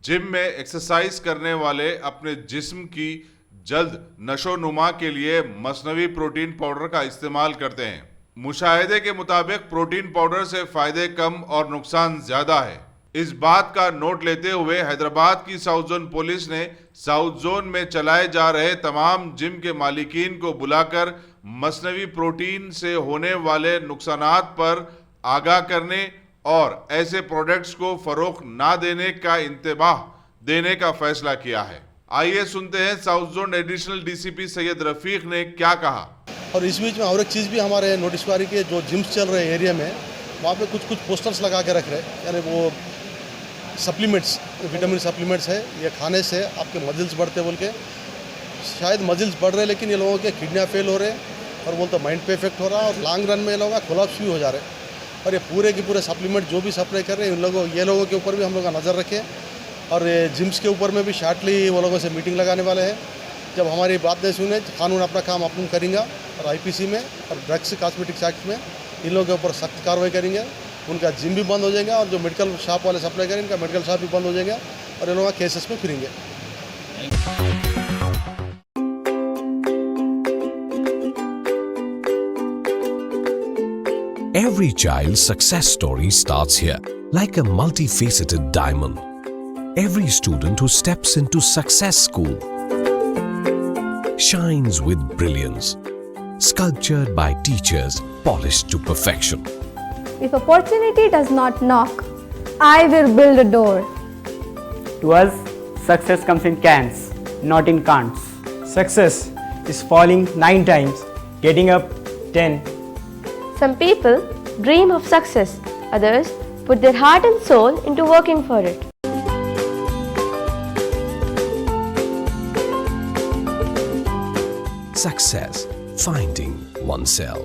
Gym में exercise करने वाले अपने जिस्म की जल्द नशोनुमा के लिए मसनवी प्रोटीन पाउडर का इस्तेमाल करते हैं। मुशाहिदे के मुताबिक प्रोटीन पाउडर से फायदे कम और नुकसान ज्यादा है। इस बात का नोट लेते हुए हैदराबाद की साउथ जोन पुलिस ने साउथ जोन में चलाए जा रहे तमाम जिम के मालिकीन को बुलाकर मसनवी प्रोटीन से होने वाले नुकसानात पर आगाह करने और ऐसे प्रोडक्ट्स को फरोख्त ना देने का इंतबाह देने का फैसला किया है। आइए सुनते हैं south zone additional DCP Syed Rafiq ने क्या कहा। और इस बीच में और एक चीज़ भी हमारे नोटिस पारी के जो जिम्स चल रहे एरिया में वहाँ पे कुछ पोस्टर्स लगा के रख रहे हैं, यानी वो सप्लीमेंट्स, विटामिन सप्लीमेंट्स है, ये खाने से आपके मजिल्स बढ़ते बोल के। शायद मजिल्स बढ़ रहे लेकिन ये लोगों के किडनियाँ फेल हो रहे और बोलते माइंड पे इफेक्ट हो रहा और लॉन्ग रन में ये लोग कोलैप्स भी हो जा रहे। और ये पूरे के पूरे सप्लीमेंट जो भी सप्लाई कर रहे हैं ये लोगों के ऊपर भी हम लोग का नज़र रखें। और जिम्स के ऊपर में भी शार्टली वो लोगों से मीटिंग लगाने वाले हैं। जब हमारी बात नहीं सुने कानून अपना काम अपन करेंगे और आईपीसी में और ड्रग्स कॉस्मेटिक्स एक्ट में इन लोगों के ऊपर सख्त कार्रवाई करेंगे। उनका जिम भी बंद हो जाएगा और जो मेडिकल शॉप वाले सप्लाई करेंगे इनका मेडिकल शॉप भी बंद हो जाएगा और इन लोगों केसेस में फिरेंगे। Every child's success story starts here, like a multifaceted diamond. Every student who steps into Success School shines with brilliance, sculptured by teachers polished to perfection. If opportunity does not knock, I will build a door. To us, success comes in cans, not in can'ts. Success is falling 9 times, getting up 10. Some people dream of success, others put their heart and soul into working for it. Success, finding oneself.